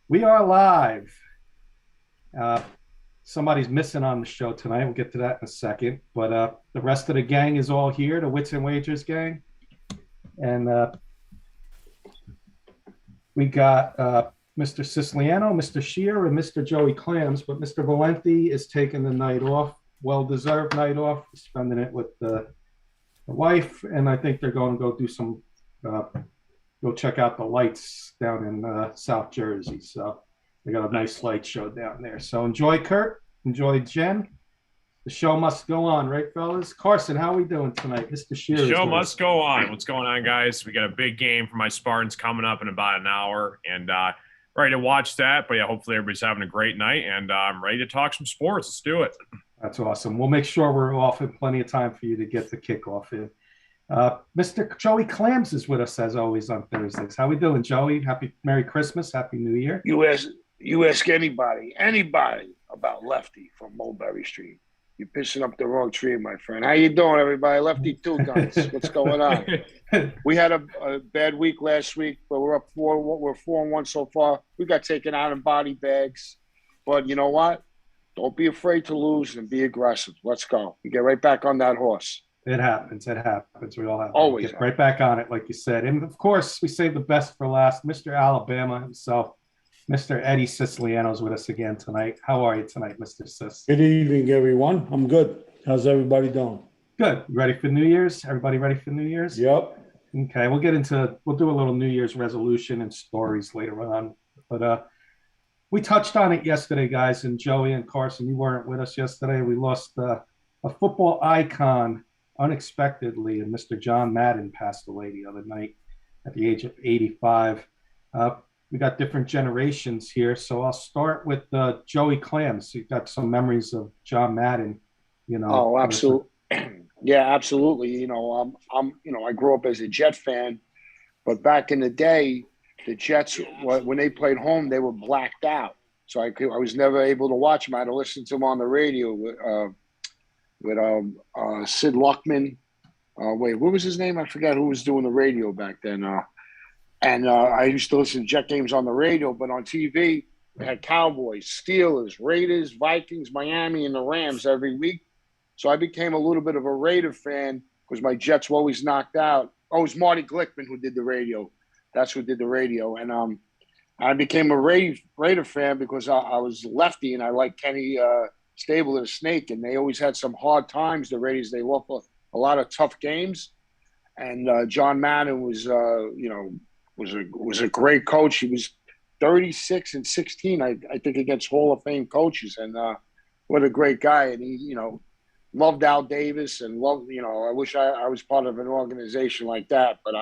We are live. Somebody's missing on the show tonight. We'll get to that in a second. But the rest of the gang is all here, the Wits and Wagers gang. And we got Mr. Siciliano, Mr. Shear, and Mr. Joey Clams. But Mr. Valenti is taking the night off, well-deserved night off, spending it with the wife. And I think they're going to go do some go check out the lights down in South Jersey. So they got a nice light show down there. So enjoy, Kurt. Enjoy, Jen. The show must go on, right, fellas? Carson, how are we doing tonight? Mr. Shear. The show must go on. What's going on, guys? We got a big game for my Spartans coming up in about an hour, and ready to watch that. But yeah, hopefully everybody's having a great night, and I'm ready to talk some sports. Let's do it. That's awesome. We'll make sure we're off in plenty of time for you to get the kickoff in. Mr. Joey Clams is with us as always on Thursdays. How we doing, Joey? Merry Christmas, Happy New Year. You ask anybody about Lefty from Mulberry Street, you're pissing up the wrong tree, my friend. How you doing, everybody? Lefty Two Guns. What's going on? We had a bad week last week, but we're 4-1 so far. We got taken out in body bags, but you know what? Don't be afraid to lose and be aggressive. Let's go. We get right back on that horse. It happens. We all have always get right back on it, like you said. And of course, we saved the best for last. Mr. Alabama himself, Mr. Eddie Siciliano is with us again tonight. How are you tonight, Mr. Sis? Good evening, everyone. I'm good. How's everybody doing? Good. You ready for New Year's? Everybody ready for New Year's? Yep. Okay, we'll do a little New Year's resolution and stories later on. But we touched on it yesterday, guys, and Joey and Carson, you weren't with us yesterday. We lost a football icon unexpectedly, and Mr. John Madden passed away the other night at the age of 85. We got different generations here, so I'll start with Joey Clams. You got some memories of John Madden, you know. Oh, absolutely. Yeah, absolutely. You know, I grew up as a Jet fan, but back in the day, the Jets, when they played home, they were blacked out, so I was never able to watch them. I had to listen to them on the radio with Sid Luckman. What was his name? I forgot who was doing the radio back then. I used to listen to Jet games on the radio, but on TV, we had Cowboys, Steelers, Raiders, Vikings, Miami, and the Rams every week. So I became a little bit of a Raider fan because my Jets were always knocked out. Oh, it was Marty Glickman who did the radio. That's who did the radio. And I became a Raider fan because I was lefty and I liked Kenny Stable and Snake, and they always had some hard times. The Raiders, they lost a lot of tough games, and John Madden was a great coach. He was 36-16, I think, against Hall of Fame coaches, and what a great guy. And he, loved Al Davis and loved. I wish I was part of an organization like that, but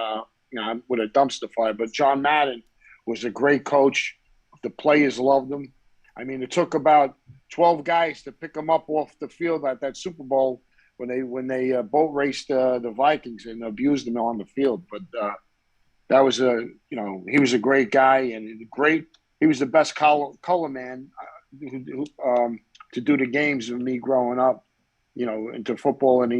with a dumpster fire. But John Madden was a great coach. The players loved him. I mean, it took about 12 guys to pick him up off the field at that Super Bowl when they boat raced the Vikings and abused them on the field. But that was he was a great guy and he was the best color man to do the games of me growing up, into football. And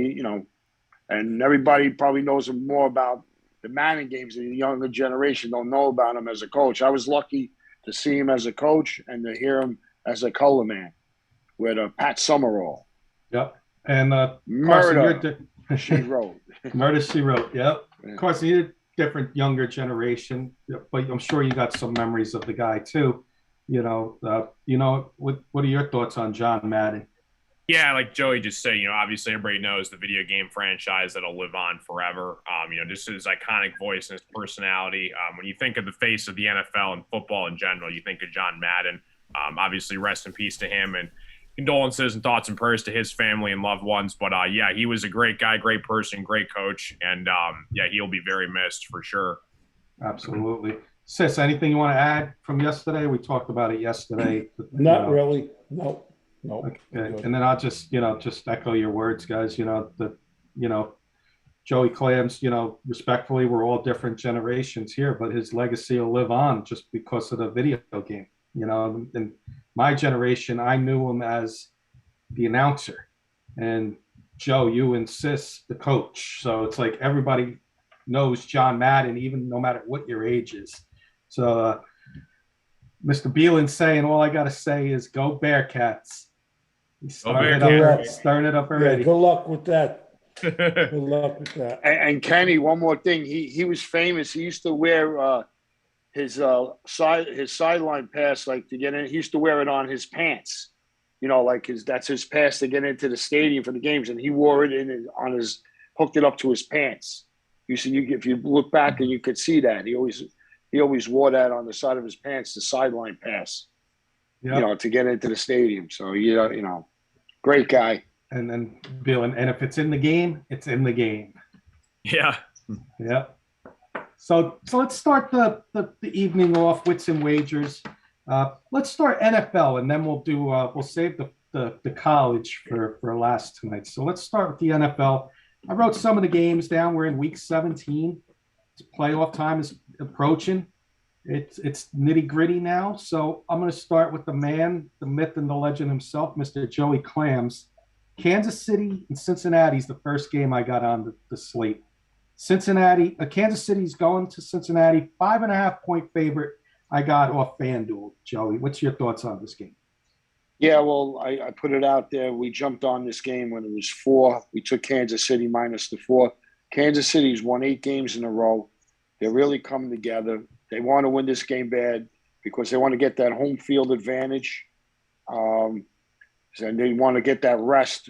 and everybody probably knows him more about the Manning games. The younger generation don't know about him as a coach. I was lucky to see him as a coach and to hear him as a color man with Pat Summerall. Yep. And Murder, She Wrote. Murder, She Wrote, yep. Yeah. Of course, you're a different, younger generation, but I'm sure you got some memories of the guy, too. What are your thoughts on John Madden? Yeah, like Joey just said, obviously everybody knows the video game franchise that'll live on forever. Just his iconic voice and his personality. When you think of the face of the NFL and football in general, you think of John Madden. Obviously, rest in peace to him, and condolences and thoughts and prayers to his family and loved ones. But he was a great guy, great person, great coach, and he'll be very missed for sure. Absolutely. Sis, anything you want to add from yesterday? We talked about it yesterday. Not really. No. Okay. And then I'll just echo your words, guys. Joey Clams, respectfully, we're all different generations here, but his legacy will live on just because of the video game. In my generation, I knew him as the announcer, and Joe, you and Sis, the coach. So it's like everybody knows John Madden, even no matter what your age is. So Mr. Beelan's saying all I got to say is go Bearcats. He's starting it up already. Yeah, good luck with that. Good luck with that. And Kenny, one more thing. He was famous. He used to wear his sideline pass, like to get in. He used to wear it on his pants. Like that's his pass to get into the stadium for the games, and he wore it hooked it up to his pants. If you look back and you could see that he always wore that on the side of his pants, the sideline pass. Yep. To get into the stadium. So great guy. And then Bill, and if it's in the game, it's in the game. Yeah. Yep. So let's start the evening off with some wagers. Let's start NFL, and then we'll save the college for last tonight. So let's start with the NFL. I wrote some of the games down. We're in week 17. Playoff time is approaching. It's nitty gritty now. So I'm going to start with the man, the myth, and the legend himself, Mr. Joey Clams. Kansas City and Cincinnati is the first game I got on the slate. Kansas City's going to Cincinnati, 5.5-point favorite. I got off FanDuel. Joey, what's your thoughts on this game? Yeah, well, I put it out there. We jumped on this game when it was 4. We took Kansas City minus the 4. Kansas City's won 8 games in a row. They really come together. They want to win this game bad because they want to get that home field advantage. And they want to get that rest.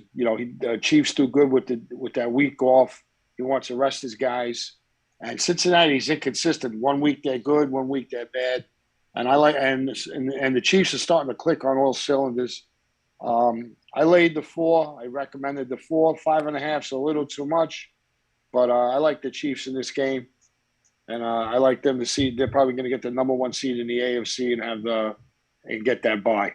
Chiefs do good with that week off. He wants to rest his guys. And Cincinnati's inconsistent. 1 week they're good, 1 week they're bad. And the Chiefs are starting to click on all cylinders. I laid the 4. I recommended the 4. 5.5's a little too much, but I like the Chiefs in this game, and I like them to see. They're probably going to get the number 1 seed in the AFC and get that bye.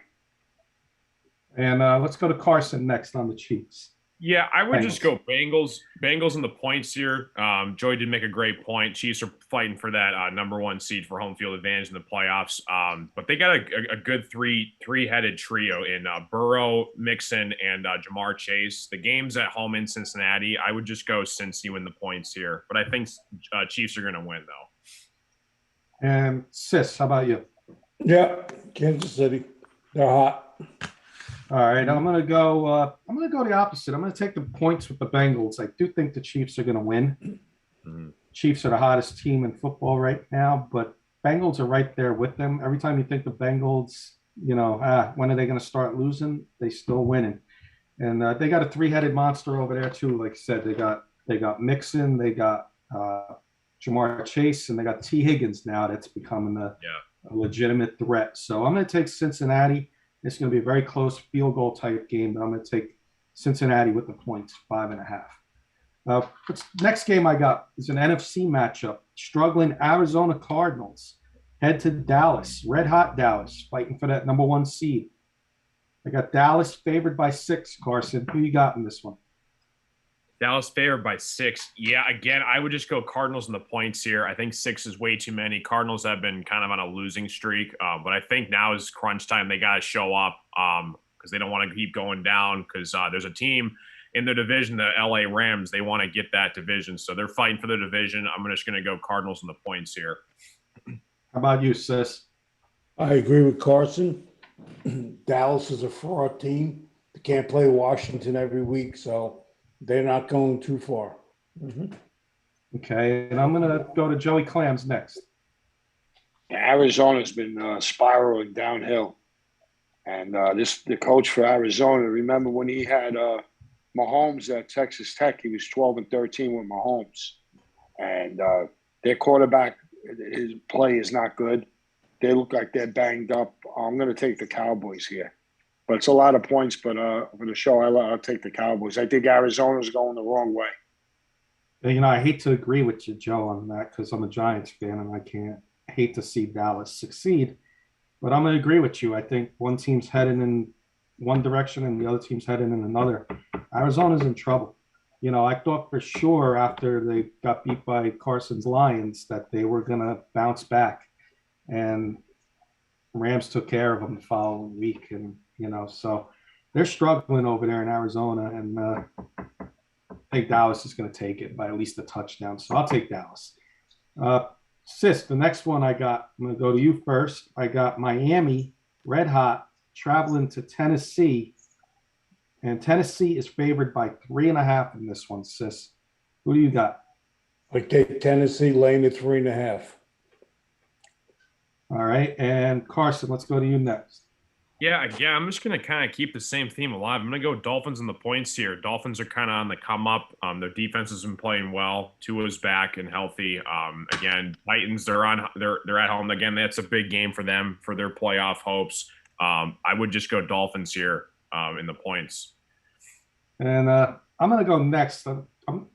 And let's go to Carson next on the Chiefs. Yeah, I would just go Bengals. Bengals in the points here. Joey did make a great point. Chiefs are fighting for that number 1 seed for home field advantage in the playoffs. But they got a good three-headed trio in Burrow, Mixon, and Jamar Chase. The game's at home in Cincinnati. I would just go Cincy in the points here. But I think Chiefs are going to win, though. And Sis, how about you? Yeah, Kansas City. They're hot. All right, I'm gonna go the opposite. I'm gonna take the points with the Bengals. I do think the Chiefs are gonna win. Mm-hmm. Chiefs are the hottest team in football right now, but Bengals are right there with them. Every time you think the Bengals, when are they gonna start losing? They still winning, and they got a 3-headed monster over there too. Like I said, they got Mixon, they got Jamar Chase, and they got T. Higgins now. That's becoming a legitimate threat. So I'm gonna take Cincinnati. It's going to be a very close field goal type game, but I'm going to take Cincinnati with the points, 5.5. Next game I got is an NFC matchup. Struggling Arizona Cardinals head to Dallas, red hot Dallas, fighting for that number 1 seed. I got Dallas favored by 6. Carson, who you got in this one? Dallas favored by 6. Yeah, again, I would just go Cardinals in the points here. I think 6 is way too many. Cardinals have been kind of on a losing streak, but I think now is crunch time. They got to show up because they don't want to keep going down because there's a team in their division, the LA Rams. They want to get that division, so they're fighting for the division. I'm just going to go Cardinals in the points here. How about you, Sis? I agree with Carson. Dallas is a fraud team. They can't play Washington every week, so they're not going too far. Mm-hmm. Okay, and I'm going to go to Joey Clams next. Arizona's been spiraling downhill. And the coach for Arizona, remember when he had Mahomes at Texas Tech, he was 12-13 with Mahomes. And their quarterback, his play is not good. They look like they're banged up. I'm going to take the Cowboys here. But it's a lot of points, but for the show, I'll take the Cowboys. I think Arizona's going the wrong way. I hate to agree with you, Joe, on that because I'm a Giants fan and I hate to see Dallas succeed. But I'm going to agree with you. I think one team's heading in one direction and the other team's heading in another. Arizona's in trouble. I thought for sure after they got beat by Carson's Lions that they were going to bounce back. And Rams took care of them the following week. And so they're struggling over there in Arizona, and I think Dallas is going to take it by at least a touchdown. So I'll take Dallas. Sis, the next one I'm going to go to you first. I got Miami, red hot, traveling to Tennessee. And Tennessee is favored by 3.5 in this one, sis. Who do you got? I take Tennessee laying at 3.5. All right. And Carson, let's go to you next. Yeah, I'm just gonna kind of keep the same theme alive. I'm gonna go Dolphins in the points here. Dolphins are kind of on the come up. Their defense has been playing well. Tua's back and healthy. Again, Titans they're at home again. That's a big game for them for their playoff hopes. I would just go Dolphins here in the points. And I'm going to go next. I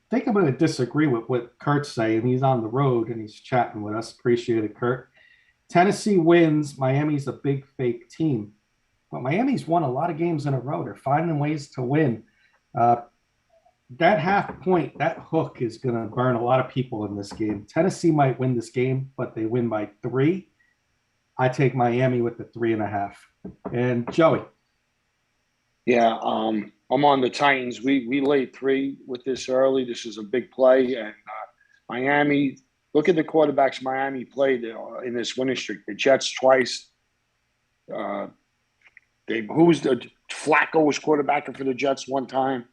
think I'm going to disagree with what Kurt's saying. He's on the road and he's chatting with us. Appreciate it, Kurt. Tennessee wins. Miami's a big fake team. But Miami's won a lot of games in a row. They're finding ways to win. That half point, that hook is going to burn a lot of people in this game. Tennessee might win this game, but they win by 3. I take Miami with the 3.5. And Joey. Yeah, I'm on the Titans. We laid 3 with this early. This is a big play. And Miami, look at the quarterbacks Miami played in this winning streak. The Jets twice. Flacco was quarterbacking for the Jets one time.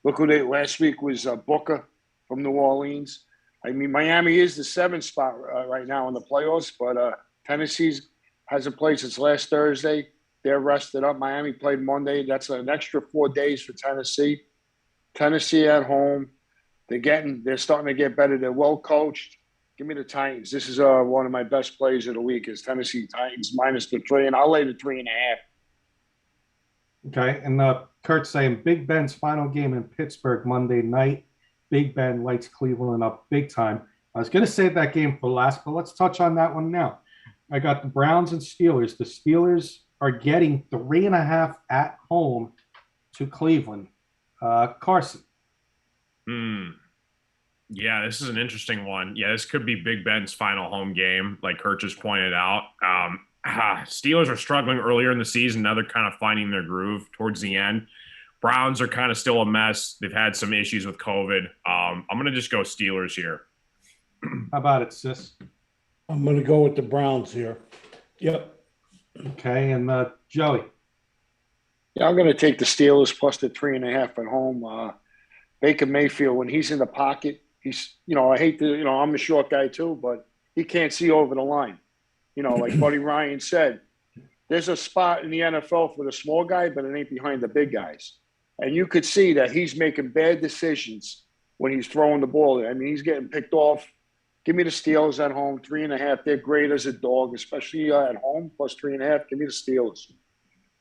Look who last week was Booker from New Orleans. I mean, Miami is the 7th spot right now in the playoffs, but Tennessee hasn't played since last Thursday. They're rested up. Miami played Monday. That's an extra 4 days for Tennessee. Tennessee at home. They're starting to get better. They're well coached. Give me the Titans. This is one of my best plays of the week is Tennessee Titans minus the 3, and I'll lay the 3.5. Okay, and Kurt's saying Big Ben's final game in Pittsburgh Monday night. Big Ben lights Cleveland up big time. I was going to save that game for last, but let's touch on that one now. I got the Browns and Steelers. The Steelers are getting 3.5 at home to Cleveland. Carson. Yeah, this is an interesting one. Yeah, this could be Big Ben's final home game, like Kurt just pointed out. Steelers are struggling earlier in the season. Now they're kind of finding their groove towards the end. Browns are kind of still a mess. They've had some issues with COVID. I'm going to just go Steelers here. How about it, sis? I'm going to go with the Browns here. Yep. Okay, and Joey. Yeah, I'm going to take the Steelers plus the 3.5 at home. Baker Mayfield, when he's in the pocket, I hate to, I'm a short guy too, but he can't see over the line. Like Buddy Ryan said, there's a spot in the NFL for the small guy, but it ain't behind the big guys. And you could see that he's making bad decisions when he's throwing the ball. I mean, he's getting picked off. Give me the Steelers at home, 3.5. They're great as a dog, especially at home, plus 3.5. Give me the Steelers.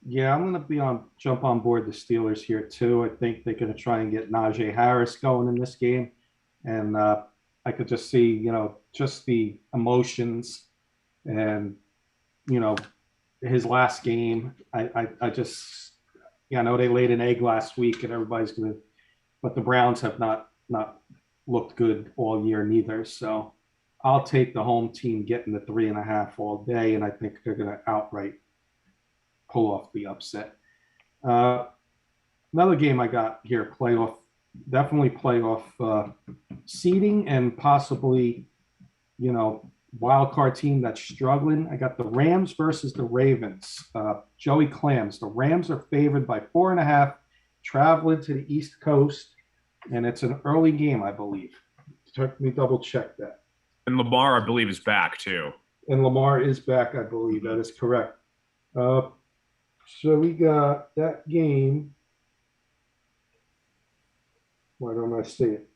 Yeah, I'm going to jump on board the Steelers here too. I think they're going to try and get Najee Harris going in this game. And I could just see, just the emotions and, his last game. I know they laid an egg last week and everybody's going to, but the Browns have not looked good all year neither. So I'll take the home team getting the 3.5 all day. And I think they're going to outright pull off the upset. Another game I got here, definitely playoff seeding and possibly, wild card team that's struggling. I got the Rams versus the Ravens. Joey Clams. The Rams are favored by 4.5, traveling to the East Coast, and it's an early game, I believe. Let me double check that. And Lamar, I believe, is back too. And Lamar is back, I believe. That is correct. So we got that game. Why don't I see it?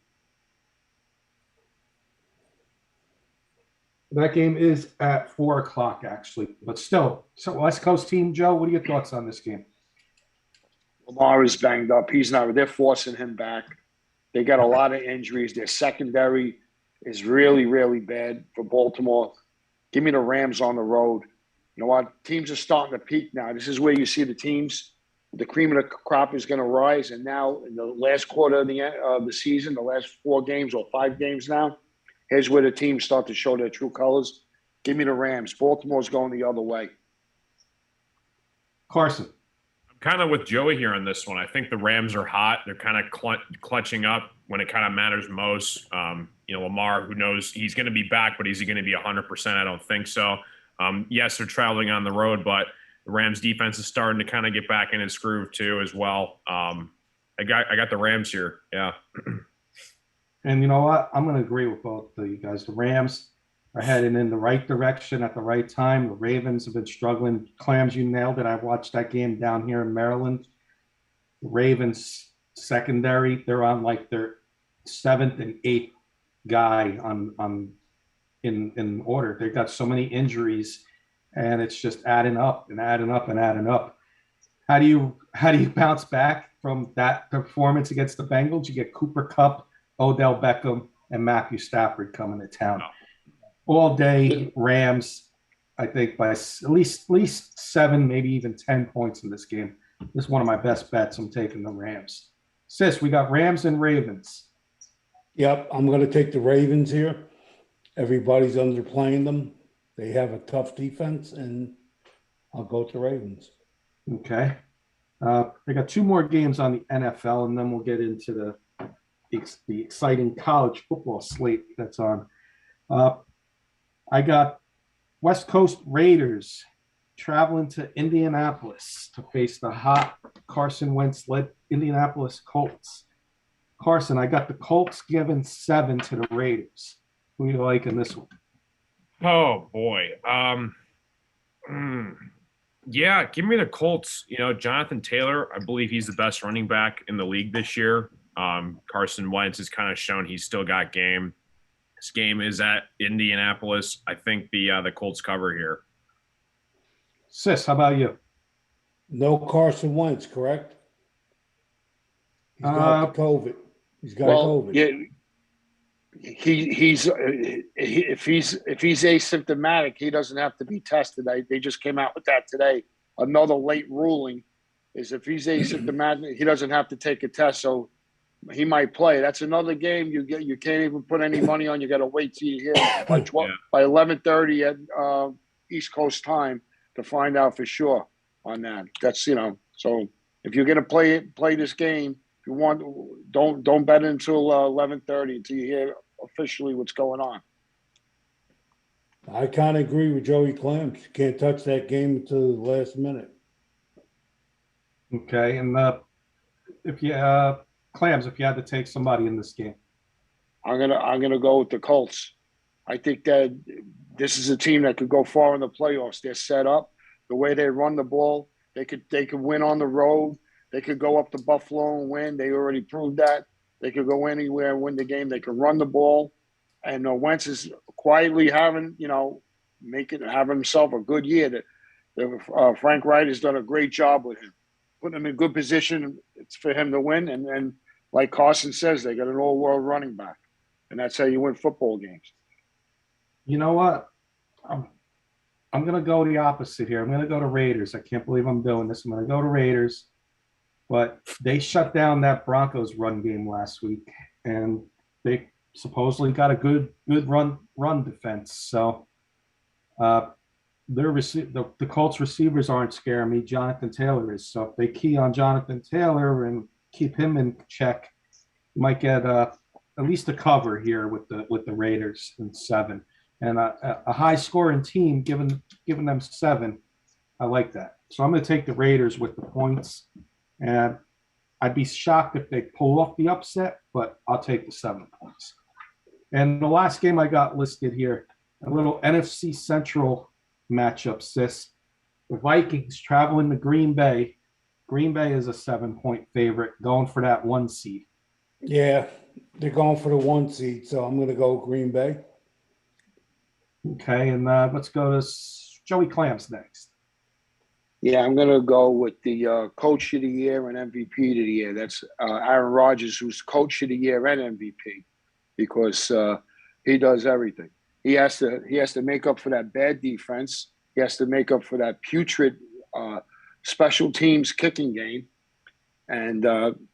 That game is at 4:00, actually, but still. So West Coast team, Joe, what are your thoughts on this game? Lamar is banged up. They're forcing him back. They got a lot of injuries. Their secondary is really, really bad for Baltimore. Give me the Rams on the road. You know what? Teams are starting to peak now. This is where you see the teams. The cream of the crop is going to rise. And now in the last quarter of the season, the last 4 games or 5 games now, here's where the teams start to show their true colors. Give me the Rams. Baltimore's going the other way. Carson. I'm kind of with Joey here on this one. I think the Rams are hot. They're kind of clutching up when it kind of matters most. Lamar, who knows he's going to be back, but is he going to be 100%? I don't think so. Yes, they're traveling on the road, but the Rams defense is starting to kind of get back in its groove too as well. I got the Rams here. Yeah. And you know what? I'm going to agree with both of you guys. The Rams are heading in the right direction at the right time. The Ravens have been struggling. Clams, you nailed it. I watched that game down here in Maryland. The Ravens secondary, they're on like their 7th and 8th guy in order. They've got so many injuries, and it's just adding up and adding up and adding up. How do you bounce back from that performance against the Bengals? You get Cooper Kupp, Odell Beckham, and Matthew Stafford coming to town. All day Rams, I think by at least 7, maybe even 10 points in this game. This is one of my best bets. I'm taking the Rams. Sis, we got Rams and Ravens. Yep, I'm going to take the Ravens here. Everybody's underplaying them. They have a tough defense, and I'll go with the Ravens. Okay. I got 2 more games on the NFL, and then we'll get into the exciting college football slate that's on. I got West Coast Raiders traveling to Indianapolis to face the hot Carson Wentz-led Indianapolis Colts. Carson, I got the Colts giving 7 to the Raiders. Who do you like in this one? Oh boy. Yeah, give me the Colts. Jonathan Taylor, I believe he's the best running back in the league this year. Carson Wentz has kind of shown he's still got game. This game is at Indianapolis. I think the Colts cover here. Sis, how about you? No Carson Wentz, correct? He's got the COVID. He's got COVID. Yeah, if he's asymptomatic, he doesn't have to be tested. They just came out with that today. Another late ruling is if he's asymptomatic, he doesn't have to take a test. So he might play. That's another game you can't even put any money on. You got to wait till you hear by 11:30 at East Coast time to find out for sure on that. That's So if you're gonna play this game, if you want, don't bet until 11:30 until you hear officially what's going on. I kind of agree with Joey Clams. You can't touch that game until the last minute. Okay, and if you Clams, if you had to take somebody in this game, I'm gonna go with the Colts. I think that this is a team that could go far in the playoffs. They're set up the way they run the ball. They could win on the road. They could go up to Buffalo and win. They already proved that. They could go anywhere and win the game. They could run the ball. And Wentz is quietly having himself a good year. Frank Wright has done a great job with him, putting him in good position. It's for him to win. And like Carson says, they got an all-world running back, and that's how you win football games. You know what? I'm going to go the opposite here. I'm going to go to Raiders. I can't believe I'm doing this. I'm going to go to Raiders. But they shut down that Broncos run game last week, and they supposedly got a good run defense. So the Colts receivers aren't scaring me. Jonathan Taylor is. So if they key on Jonathan Taylor and keep him in check, you might get at least a cover here with the Raiders in 7. And a high scoring team giving them 7. I like that. So I'm going to take the Raiders with the points. And I'd be shocked if they pull off the upset, but I'll take the 7 points. And the last game I got listed here, a little NFC Central matchup, sis. The Vikings traveling to Green Bay. Green Bay is a 7-point favorite, going for that 1 seed. Yeah, they're going for the 1 seed, so I'm going to go Green Bay. Okay, and let's go to Joey Clams next. Yeah, I'm going to go with the Coach of the Year and MVP of the year. That's Aaron Rodgers, who's Coach of the Year and MVP, because he does everything. He has to make up for that bad defense. He has to make up for that putrid special teams kicking game. And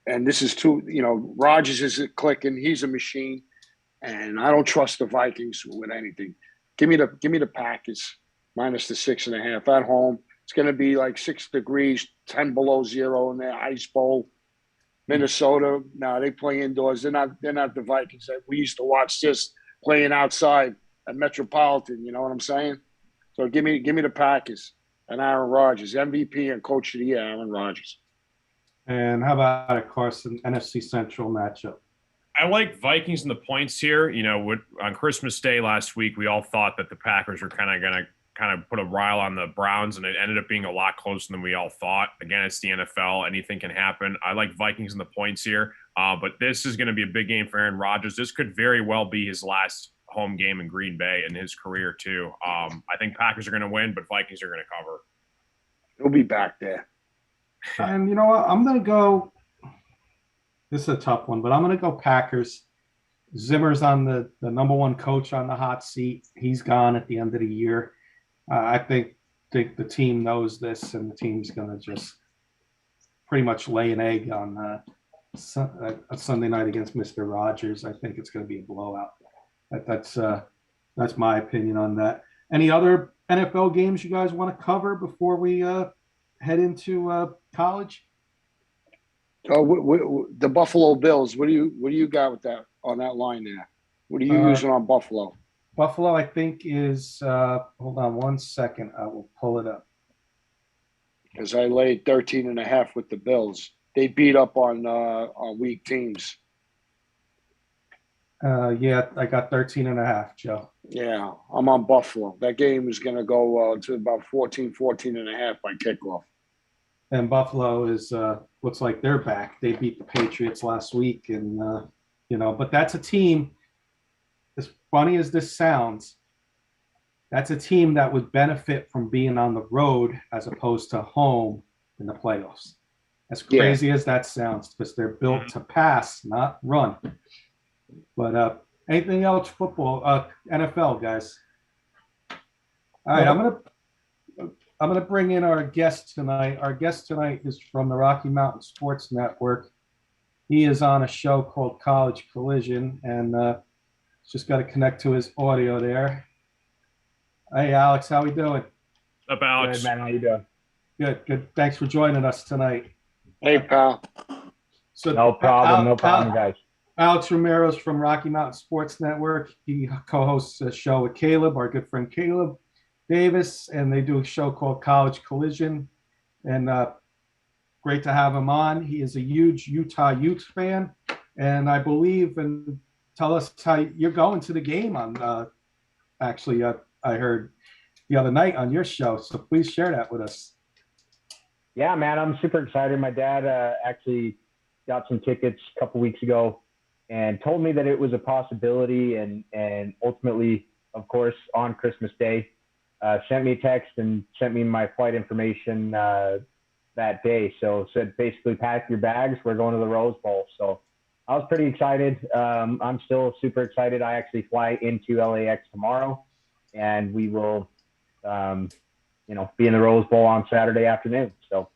this is Rodgers is clicking. He's a machine, and I don't trust the Vikings with anything. Give me the Packers minus the 6.5 at home. It's going to be like 6 degrees, 10 below zero in their ice bowl. Minnesota, no, they play indoors. They're not the Vikings that we used to watch this playing outside at Metropolitan. You know what I'm saying? So give me the Packers and Aaron Rodgers, MVP and Coach of the Year, Aaron Rodgers. And how about a Carson NFC Central matchup? I like Vikings and the points here. You know, on Christmas Day last week, we all thought that the Packers were kind of going to put a rile on the Browns, and it ended up being a lot closer than we all thought. Again, it's the NFL. Anything can happen. I like Vikings and the points here, but this is going to be a big game for Aaron Rodgers. This could very well be his last home game in Green Bay in his career, too. I think Packers are going to win, but Vikings are going to cover. He'll be back there. And you know what? I'm going to go – this is a tough one, but I'm going to go Packers. Zimmer's on the number one coach on the hot seat. He's gone at the end of the year. I think the team knows this, and the team's going to just pretty much lay an egg on a Sunday night against Mr. Rogers. I think it's going to be a blowout. That's my opinion on that. Any other NFL games you guys want to cover before we head into college? The Buffalo Bills. What do you got with that on that line there? What are you using on Buffalo? Buffalo, I think, is hold on one second. I will pull it up. Because I laid 13.5 with the Bills. They beat up on weak teams. Yeah, I got 13.5, Joe. Yeah, I'm on Buffalo. That game is going to go to about 14.5 by kickoff. And Buffalo is looks like they're back. They beat the Patriots last week, and but that's a team. As funny as this sounds, that's a team that would benefit from being on the road as opposed to home in the playoffs. As crazy as that sounds, because they're built to pass, not run. But anything else football, NFL, guys? All right, I'm gonna bring in our guest tonight. Our guest tonight is from the Rocky Mountain Sports Network. He is on a show called College Collision, and just got to connect to his audio there. Hey, Alex, how we doing? Up, Alex? Good, man. How you doing? Good. Thanks for joining us tonight. Hey, pal. So No problem, guys. Alex Romero's from Rocky Mountain Sports Network. He co-hosts a show with Caleb, our good friend Caleb Davis, and they do a show called College Collision. And great to have him on. He is a huge Utah Utes fan, and I believe and tell us how you're going to the game on. Actually, I heard the other night on your show, so please share that with us. Yeah, man, I'm super excited. My dad actually got some tickets a couple weeks ago and told me that it was a possibility, and ultimately, of course, on Christmas Day, sent me a text and sent me my flight information that day. So said basically pack your bags, we're going to the Rose Bowl. So I was pretty excited. I'm still super excited. I actually fly into LAX tomorrow, and we will, be in the Rose Bowl on Saturday afternoon. So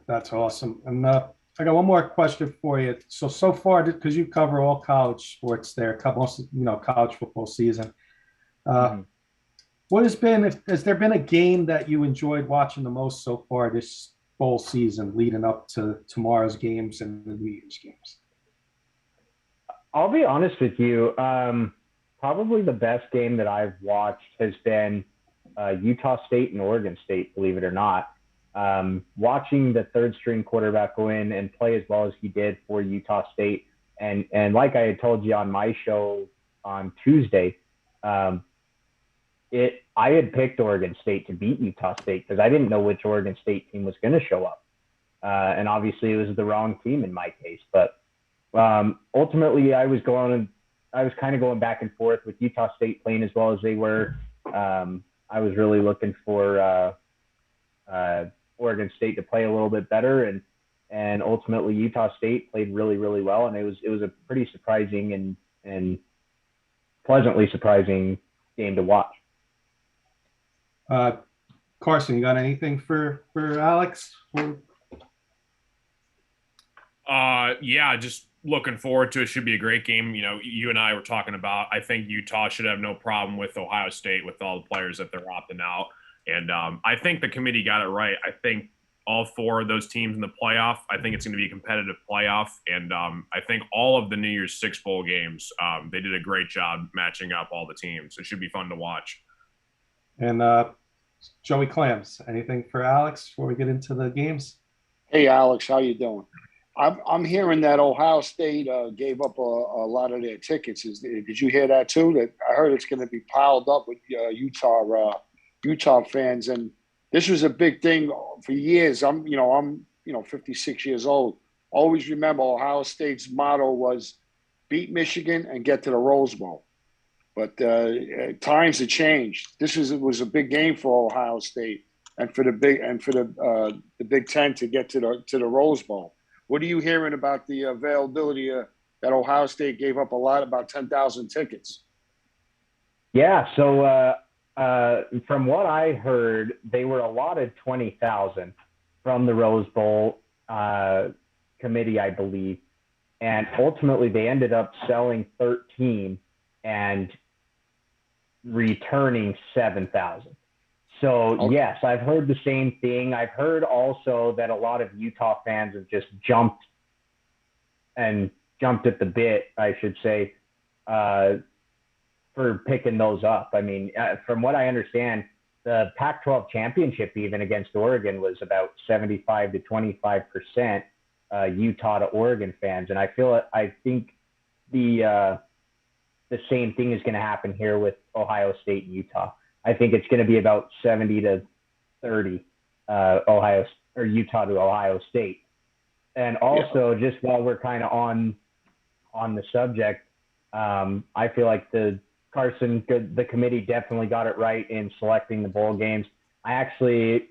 that's awesome. And I got one more question for you. So far, because you cover all college sports there, college football season. What has there been a game that you enjoyed watching the most so far this bowl season, leading up to tomorrow's games and the New Year's games? I'll be honest with you. Probably the best game that I've watched has been Utah State and Oregon State, believe it or not. Watching the third string quarterback go in and play as well as he did for Utah State. And like I had told you on my show on Tuesday, I had picked Oregon State to beat Utah State because I didn't know which Oregon State team was going to show up. And obviously it was the wrong team in my case. But ultimately I was kind of going back and forth with Utah State playing as well as they were. I was really looking for Oregon State to play a little bit better, and ultimately Utah State played really, really well, and it was a pretty surprising and pleasantly surprising game to watch. Carson, you got anything for Alex? Yeah, just looking forward to it. Should be a great game. You and I were talking about, I think Utah should have no problem with Ohio State with all the players that they're opting out. And I think the committee got it right. I think all 4 of those teams in the playoff, I think it's going to be a competitive playoff. And I think all of the New Year's Six bowl games, they did a great job matching up all the teams. It should be fun to watch. And Joey Clams, anything for Alex before we get into the games? Hey, Alex, how you doing? I'm hearing that Ohio State gave up a lot of their tickets. Did you hear that too? That I heard it's going to be piled up with Utah fans, and this was a big thing for years. I'm 56 years old. Always remember Ohio State's motto was beat Michigan and get to the Rose Bowl. But times have changed. This was a big game for Ohio State and for the Big Ten to get to the Rose Bowl. What are you hearing about the availability that Ohio State gave up about 10,000 tickets? Yeah. So from what I heard, they were allotted 20,000 from the Rose Bowl committee, I believe. And ultimately, they ended up selling 13 and returning 7,000. So, Okay. yes, I've heard the same thing. I've heard also that a lot of Utah fans have just jumped at the bit, I should say, for picking those up. I mean, from what I understand, the Pac-12 championship, even against Oregon, was about 75 to 25% Utah to Oregon fans. And I think the same thing is going to happen here with Ohio State and Utah. I think it's going to be about 70 to 30 Utah to Ohio State. And also, just while we're kind of on the subject, I feel like the committee definitely got it right in selecting the bowl games. I actually,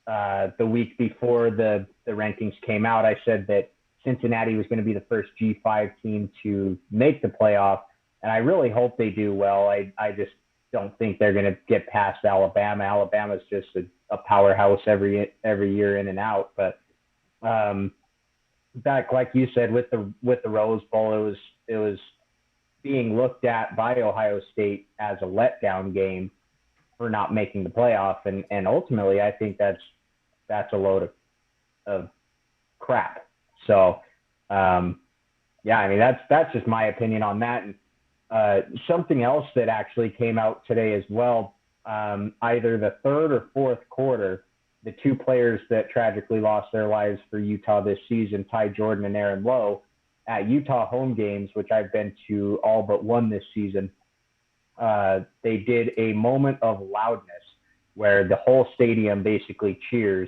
the week before the rankings came out, I said that Cincinnati was going to be the first G5 team to make the playoff, and I really hope they do well. I just don't think they're going to get past Alabama. Alabama's just a powerhouse every year in and out. But back, like you said, with the Rose Bowl, it was being looked at by Ohio State as a letdown game for not making the playoff, and ultimately, I think that's a load of crap. So, yeah, I mean that's just my opinion on that. And something else that actually came out today as well, either the third or fourth quarter, the 2 players that tragically lost their lives for Utah this season, Ty Jordan and Aaron Lowe, at Utah home games, which I've been to all but one this season, they did a moment of loudness where the whole stadium basically cheers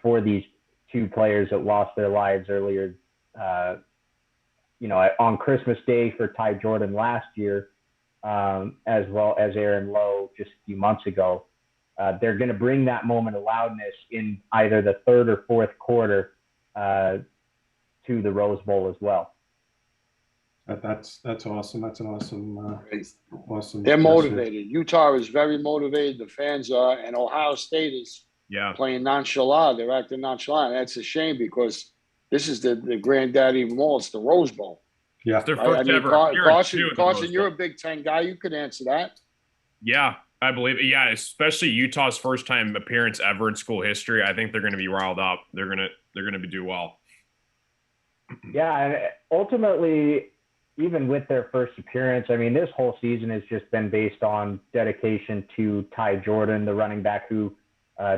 for these 2 players that lost their lives earlier, on Christmas Day for Ty Jordan last year, as well as Aaron Lowe just a few months ago. They're going to bring that moment of loudness in either the third or fourth quarter to the Rose Bowl as well. That's awesome. That's an awesome. They're gesture. motivated. Utah is very motivated. The fans are, and Ohio State is playing nonchalant. They're acting nonchalant. That's a shame because this is the granddaddy of them all. It's the Rose Bowl. Yeah. It's their Right? first ever Carson, you're a Big Ten guy. You could answer that. Yeah, I believe it. Yeah, especially Utah's first time appearance ever in school history. I think they're going to be riled up. They're going to do well. Yeah, and ultimately, even with their first appearance, I mean, this whole season has just been based on dedication to Ty Jordan, the running back who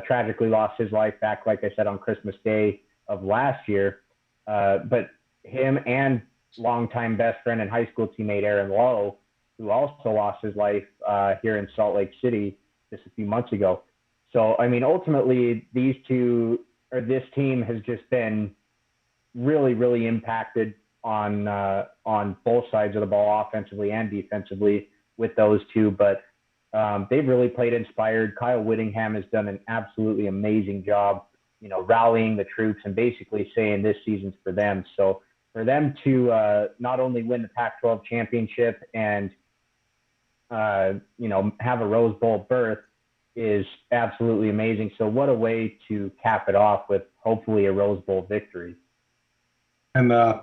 tragically lost his life back, like I said, on Christmas Day of last year. But him and longtime best friend and high school teammate Aaron Lowe, who also lost his life here in Salt Lake City just a few months ago. So, I mean, ultimately, this team has just been really, really impacted on both sides of the ball, offensively and defensively, with those 2. But they've really played inspired. Kyle Whittingham has done an absolutely amazing job, rallying the troops and basically saying this season's for them. So for them to not only win the Pac-12 championship and have a Rose Bowl berth is absolutely amazing. So what a way to cap it off with hopefully a Rose Bowl victory. And I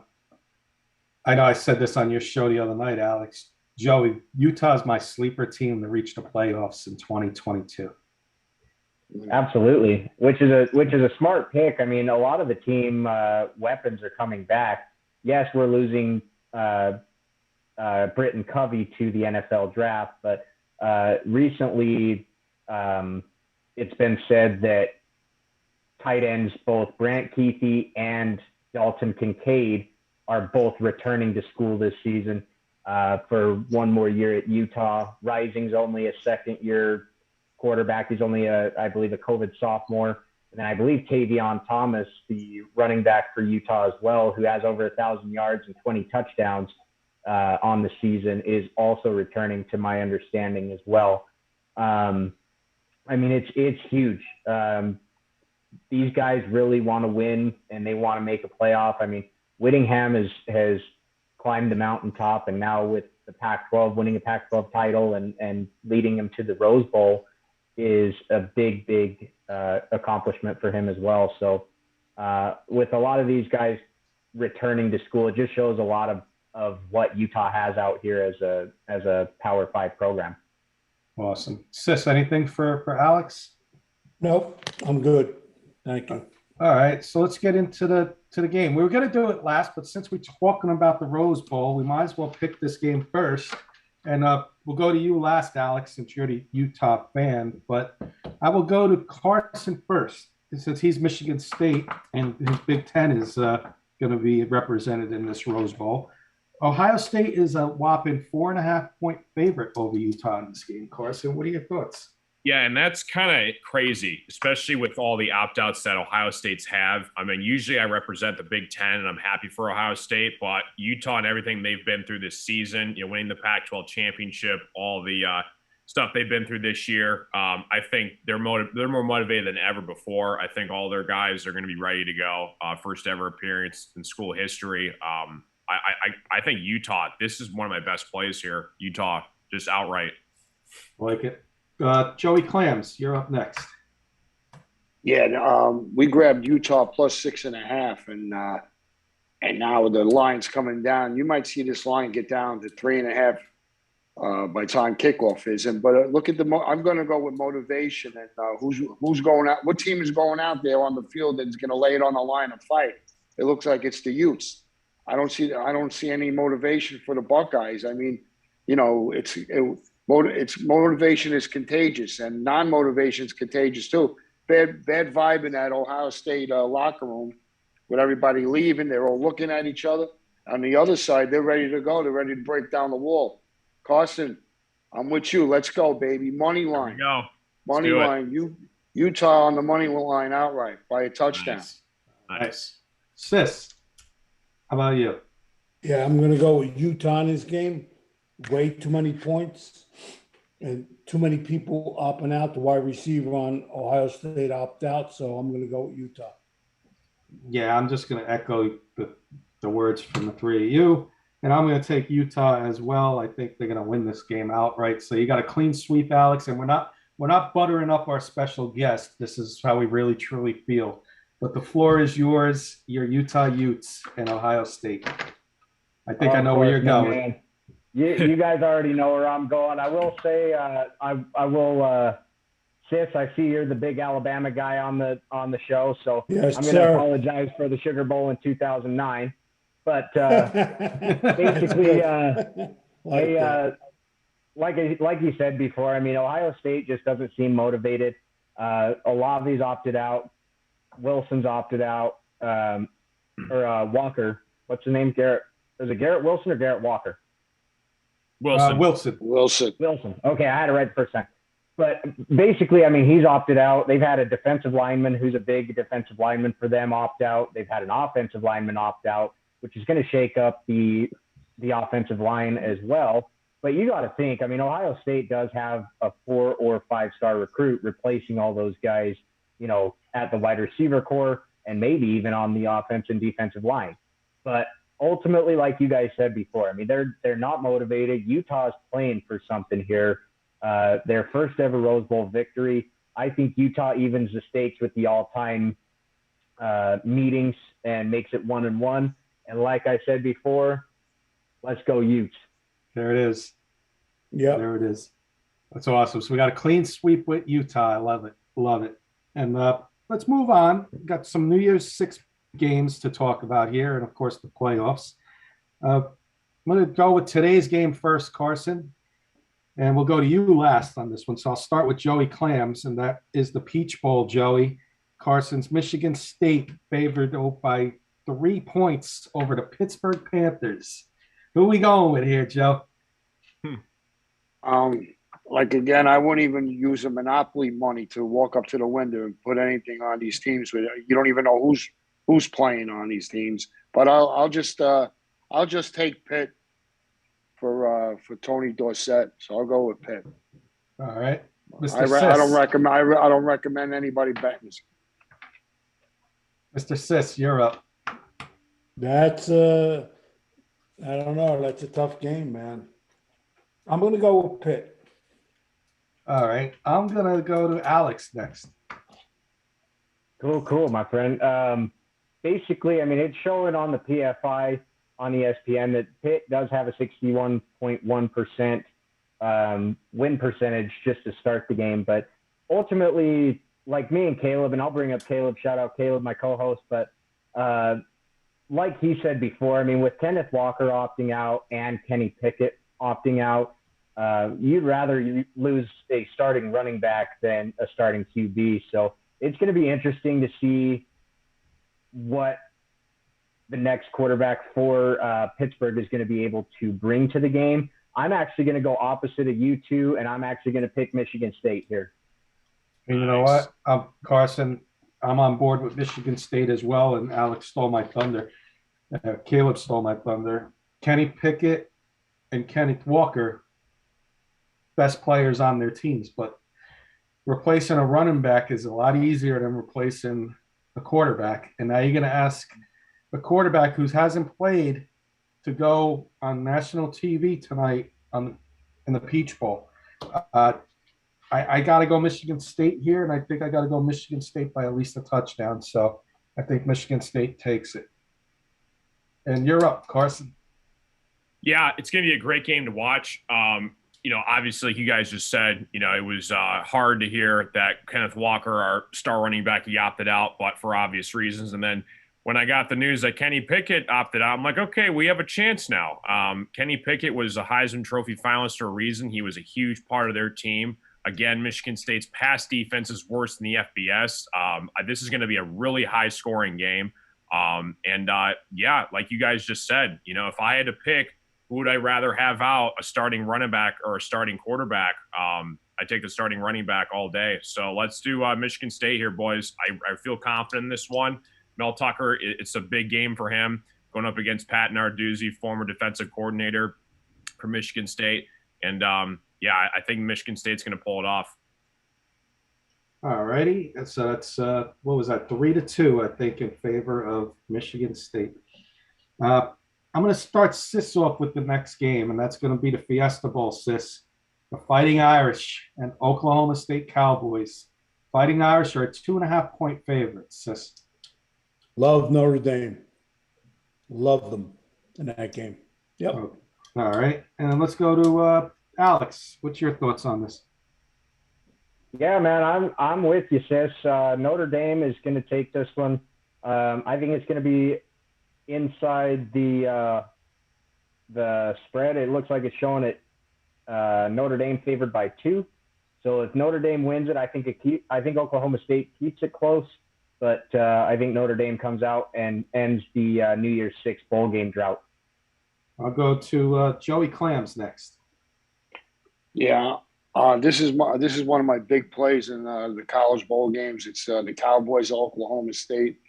know I said this on your show the other night, Alex. Joey, Utah's my sleeper team to reach the playoffs in 2022. Absolutely, which is a smart pick. I mean, a lot of the team weapons are coming back. Yes, we're losing Britton Covey to the NFL draft, but recently it's been said that tight ends both Brant Keithy and Dalton Kincaid are both returning to school this season for one more year at Utah. Rising's only a second-year quarterback. He's only, I believe, a COVID sophomore. And then I believe Tavion Thomas, the running back for Utah as well, who has over 1,000 yards and 20 touchdowns on the season, is also returning, to my understanding as well. I mean, it's huge. These guys really want to win, and they want to make a playoff. I mean, Whittingham has climbed the mountaintop, and now with the Pac-12, winning a Pac-12 title and leading him to the Rose Bowl is a big accomplishment for him as well. So with a lot of these guys returning to school, it just shows a lot of what Utah has out here as a Power 5 program. Awesome. Sis, anything for Alex? Nope, I'm good. Thank you. All right, so let's get into the game. We were going to do it last, but since we're talking about the Rose Bowl, we might as well pick this game first. And we'll go to you last, Alex, since you're the Utah fan. But I will go to Carson first, since he's Michigan State and his Big Ten is going to be represented in this Rose Bowl. Ohio State is a whopping 4.5-point favorite over Utah in this game. Carson, what are your thoughts? Yeah, and that's kind of crazy, especially with all the opt-outs that Ohio States have. I mean, usually I represent the Big Ten, and I'm happy for Ohio State, but Utah and everything they've been through this season, winning the Pac-12 championship, all the stuff they've been through this year, I think they're more motivated than ever before. I think all their guys are going to be ready to go. First ever appearance in school history. I think Utah, this is one of my best plays here. Utah, just outright. Like it. Joey Clams, you're up next. Yeah, we grabbed Utah plus 6.5, and now the line's coming down. You might see this line get down to 3.5 by the time kickoff is. But look at I'm going to go with motivation and who's going out. What team is going out there on the field that's going to lay it on the line and fight? It looks like it's the Utes. I don't see any motivation for the Buckeyes. I mean, it's motivation is contagious, and non-motivation is contagious too. Bad vibe in that Ohio State locker room with everybody leaving. They're all looking at each other. On the other side, they're ready to go. They're ready to break down the wall. Carson, I'm with you. Let's go, baby. Money line. Go. Money line. Utah on the money line outright by a touchdown. Nice. Sis, how about you? Yeah, I'm going to go with Utah in this game. Way too many points and too many people opting out. The wide receiver on Ohio State opt out, so I'm going to go with Utah. Yeah, I'm just going to echo the words from the three of you, and I'm going to take Utah as well. I think they're going to win this game outright. So you got a clean sweep, Alex, and we're not buttering up our special guest. This is how we really truly feel. But the floor is yours. Your Utah Utes and Ohio State. I think I know where you're going. Man. You guys already know where I'm going. I will say, Sis, I see you're the big Alabama guy on the show, so yes, I'm going to apologize for the Sugar Bowl in 2009. But basically, like you said before, I mean, Ohio State just doesn't seem motivated. A lot of these opted out. Wilson's opted out, or Walker. What's the name? Garrett? Is it Garrett Wilson or Garrett Walker? Wilson. Okay, I had it right the first time. But basically, I mean, he's opted out. They've had a defensive lineman who's a big defensive lineman for them opt out. They've had an offensive lineman opt out, which is going to shake up the offensive line as well. But you got to think, I mean, Ohio State does have a 4 or 5-star recruit replacing all those guys, at the wide receiver core and maybe even on the offense and defensive line. But ultimately, like you guys said before, I mean, they're not motivated. Utah's playing for something here. Their first ever Rose Bowl victory. I think Utah evens the stakes with the all-time meetings and makes it 1-1. And like I said before, let's go Utes. There it is. Yeah, there it is. That's awesome. So we got a clean sweep with Utah. I love it. Love it. And let's move on. We've got some New Year's Six games to talk about here, and of course the playoffs. I'm going to go with today's game first, Carson, and we'll go to you last on this one. So I'll start with Joey Clams, and that is the Peach Bowl, Joey. Carson's Michigan State favored by 3 points over the Pittsburgh Panthers. Who are we going with here, Joe? Like again, I wouldn't even use a monopoly money to walk up to the window and put anything on these teams. But you don't even know who's playing on these teams. But I'll just take Pitt for Tony Dorsett. So I'll go with Pitt. All right, I don't recommend anybody betting. Mr. Sis, you're up. That's I don't know. That's a tough game, man. I'm going to go with Pitt. All right, I'm going to go to Alex next. Cool, my friend. Basically, I mean, it's showing on the PFI on ESPN that Pitt does have a 61.1% win percentage just to start the game. But ultimately, like me and Caleb, and I'll bring up Caleb, shout out Caleb, my co-host, but like he said before, I mean, with Kenneth Walker opting out and Kenny Pickett opting out, you'd rather lose a starting running back than a starting QB. So it's going to be interesting to see what the next quarterback for Pittsburgh is going to be able to bring to the game. I'm actually going to go opposite of you two, and I'm actually going to pick Michigan State here. And you know what, Carson, I'm on board with Michigan State as well, and Alex stole my thunder. Caleb stole my thunder. Kenny Pickett and Kenneth Walker, best players on their teams, but replacing a running back is a lot easier than replacing a quarterback. And now you're going to ask a quarterback who hasn't played to go on national TV tonight in the Peach Bowl. I got to go Michigan State here, and I think I got to go Michigan State by at least a touchdown. So I think Michigan State takes it. And you're up, Carson. Yeah, it's going to be a great game to watch. Obviously, like you guys just said, it was hard to hear that Kenneth Walker, our star running back, he opted out, but for obvious reasons. And then when I got the news that Kenny Pickett opted out, I'm like, okay, we have a chance now. Kenny Pickett was a Heisman Trophy finalist for a reason. He was a huge part of their team. Again, Michigan State's pass defense is worse than the FBS. This is going to be a really high-scoring game. Like you guys just said, if I had to pick, who would I rather have out, a starting running back or a starting quarterback? I take the starting running back all day. So let's do Michigan State here, boys. I feel confident in this one. Mel Tucker, it's a big game for him, going up against Pat Narduzzi, former defensive coordinator for Michigan State. And, I think Michigan State's going to pull it off. All righty. So that's what was that? 3-2, I think, in favor of Michigan State. I'm going to start Sis off with the next game, and that's going to be the Fiesta Bowl, Sis. The Fighting Irish and Oklahoma State Cowboys. Fighting Irish are a 2.5-point favorites, Sis. Love Notre Dame. Love them in that game. Yep. All right. And let's go to Alex. What's your thoughts on this? Yeah, man, I'm with you, Sis. Notre Dame is going to take this one. I think it's going to be inside the spread. It looks like it's showing it Notre Dame favored by 2. So if Notre Dame wins it, I think Oklahoma State keeps it close, but I think Notre Dame comes out and ends the New Year's Six bowl game drought. I'll go to Joey Clams next. Yeah, this is one of my big plays in the college bowl games. It's the Cowboys, Oklahoma State.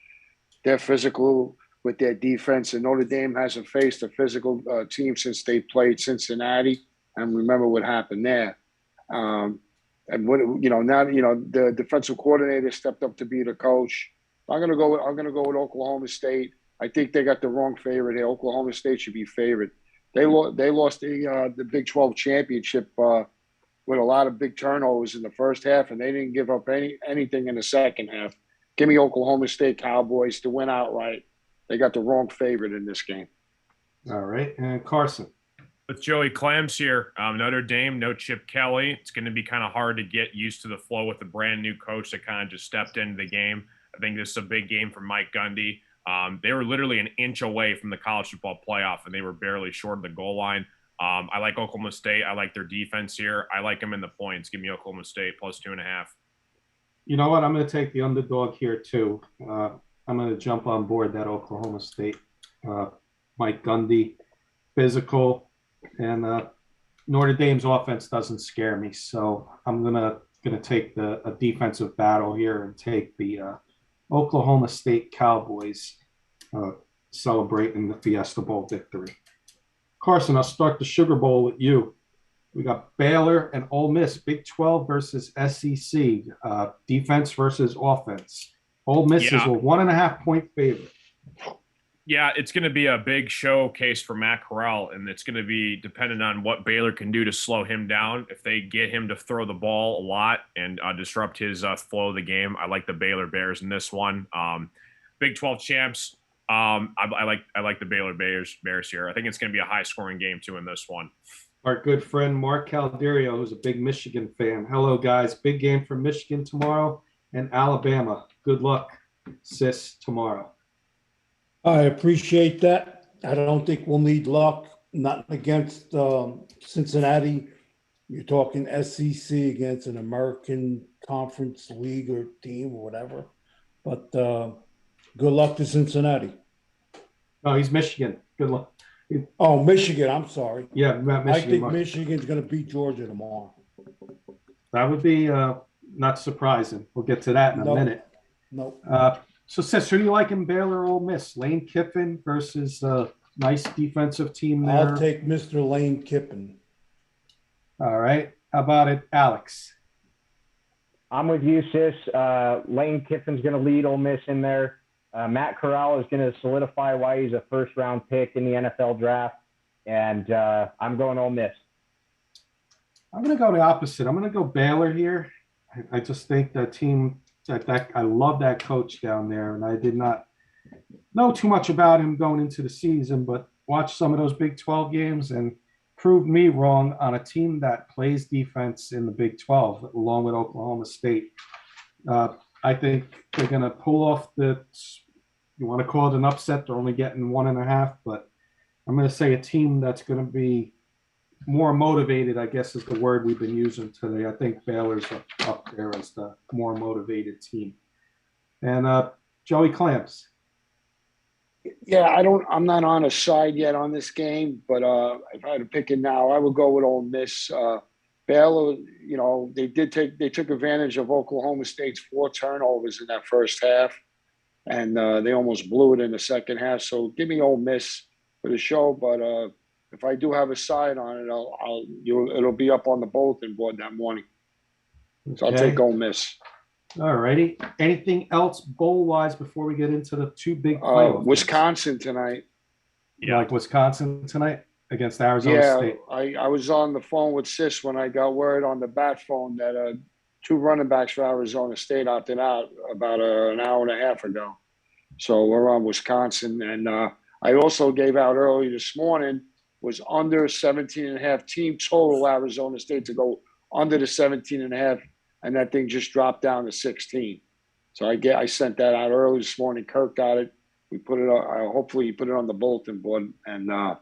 They're physical with their defense, and Notre Dame hasn't faced a physical team since they played Cincinnati. And remember what happened there. And the defensive coordinator stepped up to be the coach. I'm gonna go with Oklahoma State. I think they got the wrong favorite here. Oklahoma State should be favored. They lost the Big 12 championship with a lot of big turnovers in the first half, and they didn't give up anything in the second half. Give me Oklahoma State Cowboys to win outright. They got the wrong favorite in this game. All right, and Carson. With Joey Clams here, Notre Dame, no Chip Kelly. It's going to be kind of hard to get used to the flow with a brand new coach that kind of just stepped into the game. I think this is a big game for Mike Gundy. They were literally an inch away from the college football playoff, and they were barely short of the goal line. I like Oklahoma State. I like their defense here. I like them in the points. Give me Oklahoma State plus 2.5. You know what? I'm going to take the underdog here too. I'm going to jump on board that Oklahoma State. Mike Gundy, physical, and Notre Dame's offense doesn't scare me. So I'm gonna take a defensive battle here and take the Oklahoma State Cowboys celebrating the Fiesta Bowl victory. Carson, I'll start the Sugar Bowl with you. We got Baylor and Ole Miss, Big 12 versus SEC, defense versus offense. Ole Miss is a 1.5 point favorite. Yeah, it's going to be a big showcase for Matt Corral, and it's going to be dependent on what Baylor can do to slow him down. If they get him to throw the ball a lot and disrupt his flow of the game, I like the Baylor Bears in this one. Big 12 champs. I like the Baylor Bears here. I think it's going to be a high-scoring game too in this one. Our good friend Mark Calderio, who's a big Michigan fan. Hello, guys. Big game for Michigan tomorrow and Alabama. Good luck, sis, tomorrow. I appreciate that. I don't think we'll need luck. Not against Cincinnati. You're talking SEC against an American Conference League or team or whatever. But good luck to Cincinnati. Oh, he's Michigan. Good luck. Oh, Michigan. I'm sorry. Yeah, Michigan. I think Michigan's going to beat Georgia tomorrow. That would be not surprising. We'll get to that in a minute. Nope. So, Sis, who do you like in Baylor or Ole Miss? Lane Kiffin versus a nice defensive team there. I'll take Mr. Lane Kiffin. All right. How about it, Alex? I'm with you, Sis. Lane Kiffin's going to lead Ole Miss in there. Matt Corral is going to solidify why he's a first-round pick in the NFL draft, and I'm going Ole Miss. I'm going to go the opposite. I'm going to go Baylor here. I just think that team that I love that coach down there, and I did not know too much about him going into the season, but watched some of those Big 12 games and proved me wrong on a team that plays defense in the Big 12, along with Oklahoma State. I think they're going to pull off you want to call it an upset. They're only getting 1.5, but I'm going to say a team that's going to be more motivated, I guess is the word we've been using today. I think Baylor's up there as the more motivated team. And Joey Clams. Yeah, I'm not on a side yet on this game, but if I had to pick it now, I would go with Ole Miss. Baylor, they took advantage of Oklahoma State's 4 turnovers in that first half, and they almost blew it in the second half. So give me Ole Miss for the show, but if I do have a side on it, it'll be up on the bulletin board that morning. So I'll take Ole Miss. All righty. Anything else bowl-wise before we get into the 2 big playoffs? Wisconsin tonight. You like Wisconsin tonight against Arizona State? I was on the phone with Sis when I got word on the bat phone that 2 running backs for Arizona State opted out about an hour and a half ago. So we're on Wisconsin. And I also gave out early this morning was under 17.5 team total Arizona State to go under the 17.5. And that thing just dropped down to 16. So I sent that out early this morning. Kirk got it. We put it on. Hopefully, he put it on the bulletin board. And I'm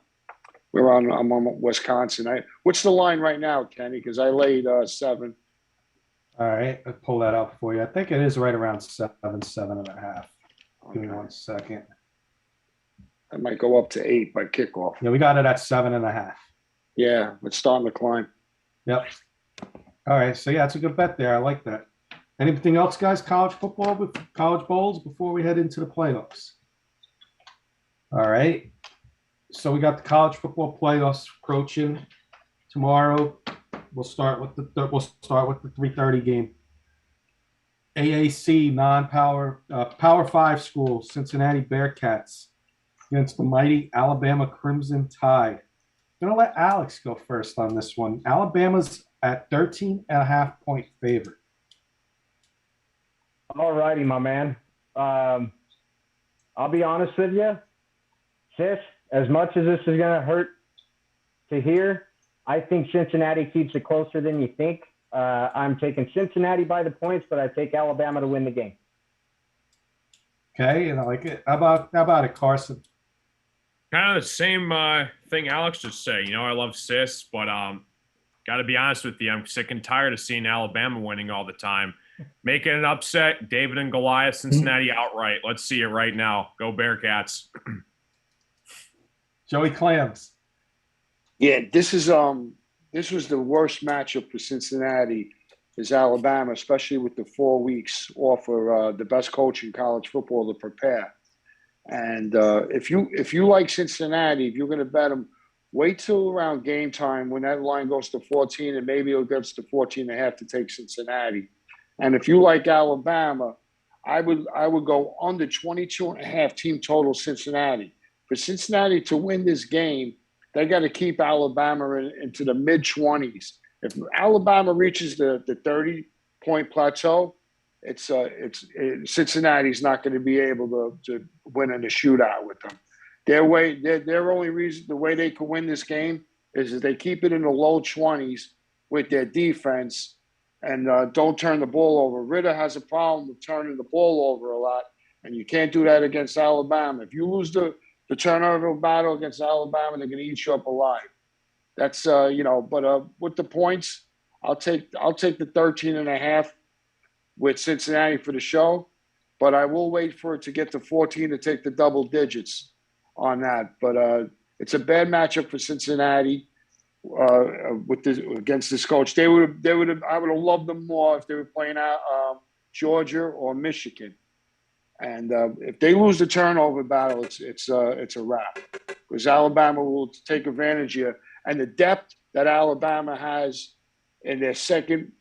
on Wisconsin. What's the line right now, Kenny? Because I laid 7. All right, I'll pull that up for you. I think it is right around 7.5. Give me 1 second. I might go up to 8 by kickoff. Yeah, we got it at 7.5. Yeah, it's starting to climb. Yep. All right, so yeah, it's a good bet there. I like that. Anything else, guys? College football with college bowls before we head into the playoffs. All right. So we got the college football playoffs approaching tomorrow. We'll start with the 3:30 game. AAC non-power Power 5 school Cincinnati Bearcats against the mighty Alabama Crimson Tide. I'm gonna let Alex go first on this one. Alabama's at 13.5 point favorite. All righty, my man. I'll be honest with you, Sis. As much as this is going to hurt to here. I think Cincinnati keeps it closer than you think. I'm taking Cincinnati by the points, but I take Alabama to win the game. Okay, and I like it. How about it, Carson? Kind of the same thing Alex just said. I love Sis, but got to be honest with you, I'm sick and tired of seeing Alabama winning all the time. Make it an upset, David and Goliath, Cincinnati outright. Let's see it right now. Go Bearcats. Joey Clams. Yeah, this was the worst matchup for Cincinnati is Alabama, especially with the 4 weeks off for the best coach in college football to prepare. And if you like Cincinnati, if you're going to bet them, wait till around game time when that line goes to 14 and maybe it gets to 14.5 to take Cincinnati. And if you like Alabama, I would go under 22.5 team total Cincinnati. For Cincinnati to win this game, they got to keep Alabama into the mid-20s. If Alabama reaches the 30-point plateau, Cincinnati's not going to be able to win in a shootout with them. Their only reason, the way they can win this game is if they keep it in the low 20s with their defense and don't turn the ball over. Ritter has a problem with turning the ball over a lot, and you can't do that against Alabama. If you lose the turnover battle against Alabama, they're going to eat you up alive. That's but with the points, I'll take the 13.5 with Cincinnati for the show, but I will wait for it to get to 14 to take the double digits on that. But it's a bad matchup for Cincinnati against this coach. I would have loved them more if they were playing Georgia or Michigan. And if they lose the turnover battle, it's a wrap because Alabama will take advantage here. And the depth that Alabama has in their second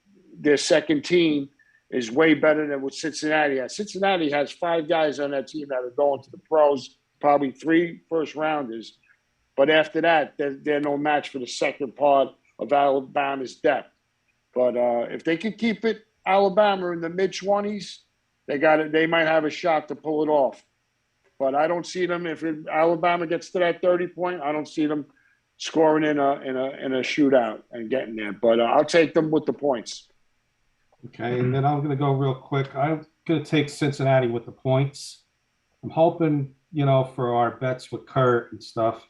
team is way better than what Cincinnati has. Cincinnati has 5 guys on that team that are going to the pros, probably 3 first-rounders. But after that, they're no match for the second part of Alabama's depth. But if they can keep it, Alabama in the mid-20s, they might have a shot to pull it off. But I don't see them, if Alabama gets to that 30-point, I don't see them scoring in a shootout and getting there. But I'll take them with the points. Okay, and then I'm going to go real quick. I'm going to take Cincinnati with the points. I'm hoping, for our bets with Kurt and stuff,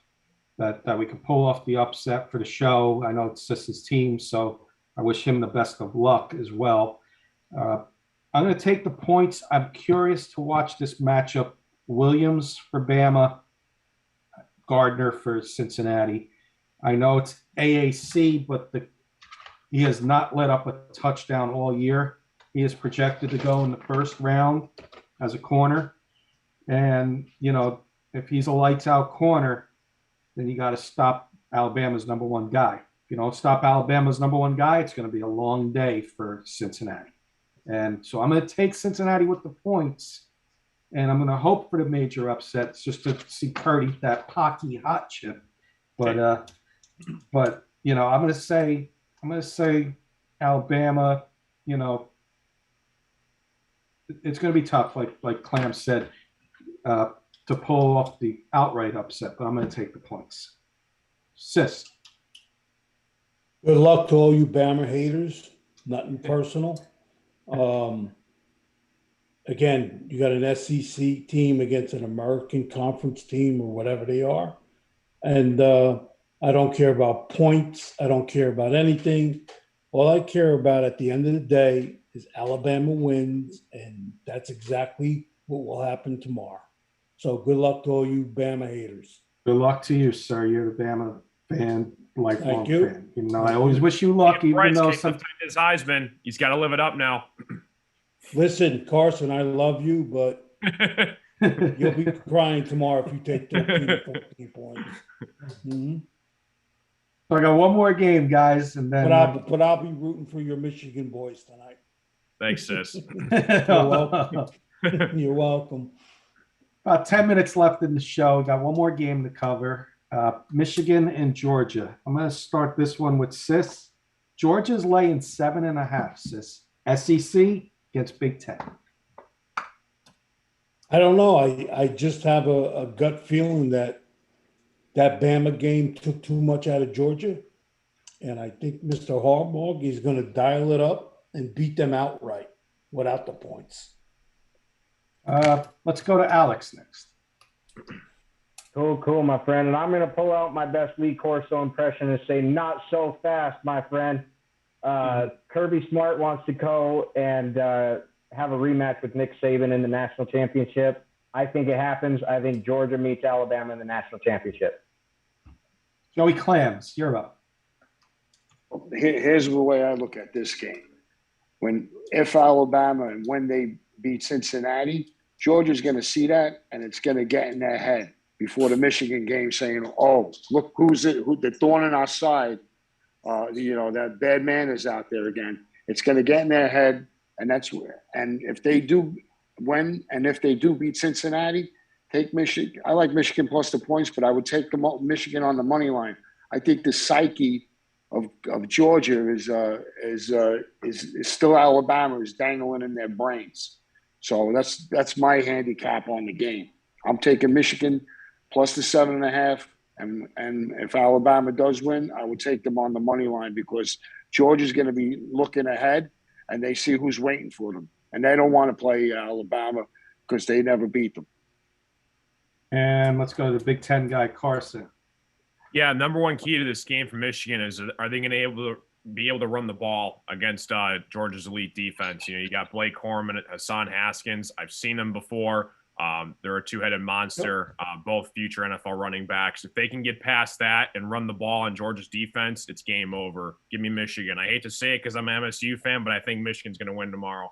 that we can pull off the upset for the show. I know it's just his team, so I wish him the best of luck as well. I'm going to take the points. I'm curious to watch this matchup. Williams for Bama, Gardner for Cincinnati. I know it's AAC, but he has not let up a touchdown all year. He is projected to go in the first round as a corner. And, if he's a lights-out corner, then you got to stop Alabama's number one guy. If you don't stop Alabama's number one guy, it's going to be a long day for Cincinnati. And so I'm going to take Cincinnati with the points, and I'm going to hope for the major upsets just to see Kurt eat that hockey hot chip. But I'm going to say Alabama. It's going to be tough, like Clam said, to pull off the outright upset. But I'm going to take the points. Sis. Good luck to all you Bama haters. Nothing personal. Again, you got an SEC team against an American Conference team or whatever they are. And I don't care about points. I don't care about anything. All I care about at the end of the day is Alabama wins, and that's exactly what will happen tomorrow. So good luck to all you Bama haters. Good luck to you, sir. You're the Bama fan, lifelong Thank you. fan. I always wish you luck, even though sometimes his Heisman, he's got to live it up now. Listen, Carson, I love you, but you'll be crying tomorrow if you take 13 or 14 points. Mm-hmm. So I got one more game, guys, and then But I'll be rooting for your Michigan boys tonight. Thanks, sis. You're welcome. You're welcome. About 10 minutes left in the show. Got one more game to cover. Michigan and Georgia. I'm going to start this one with Sis. Georgia's laying 7.5, Sis. SEC against Big Ten. I don't know. I just have a gut feeling that that Bama game took too much out of Georgia. And I think Mr. Harbaugh is going to dial it up and beat them outright without the points. Let's go to Alex next. Cool, my friend. And I'm going to pull out my best Lee Corso impression and say, not so fast, my friend. Kirby Smart wants to go and have a rematch with Nick Saban in the national championship. I think it happens. I think Georgia meets Alabama in the national championship. Joey Clams, you're up. Here's the way I look at this game. If Alabama and when they beat Cincinnati, Georgia's going to see that, and it's going to get in their head before the Michigan game saying, oh, look who the thorn in our side, that bad man is out there again. It's going to get in their head, and if they do beat Cincinnati, take Michigan. I like Michigan plus the points, but I would take Michigan on the money line. I think the psyche of Georgia is still Alabama, is dangling in their brains. So that's my handicap on the game. I'm taking Michigan plus the 7.5, and if Alabama does win, I would take them on the money line because Georgia's going to be looking ahead, and they see who's waiting for them, and they don't want to play Alabama because they never beat them. And let's go to the Big Ten guy, Carson. Yeah, number one key to this game for Michigan is, are they going to be able to run the ball against Georgia's elite defense? You got Blake Corum, Hassan Haskins. I've seen them before. They're a two-headed monster, both future NFL running backs. If they can get past that and run the ball on Georgia's defense, it's game over. Give me Michigan. I hate to say it because I'm an MSU fan, but I think Michigan's going to win tomorrow.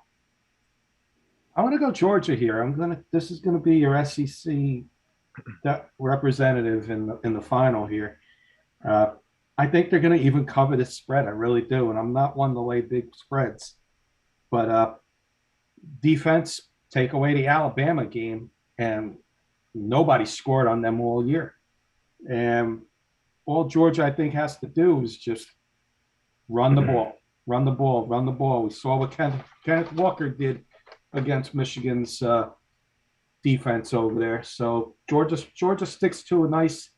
I want to go Georgia here. This is going to be your SEC representative in the final here. I think they're going to even cover this spread. I really do, and I'm not one to lay big spreads. But defense, take away the Alabama game, and nobody scored on them all year. And all Georgia, I think, has to do is just run the ball, run the ball, run the ball. We saw what Kenneth Walker did against Michigan's defense over there. So Georgia sticks to a nice,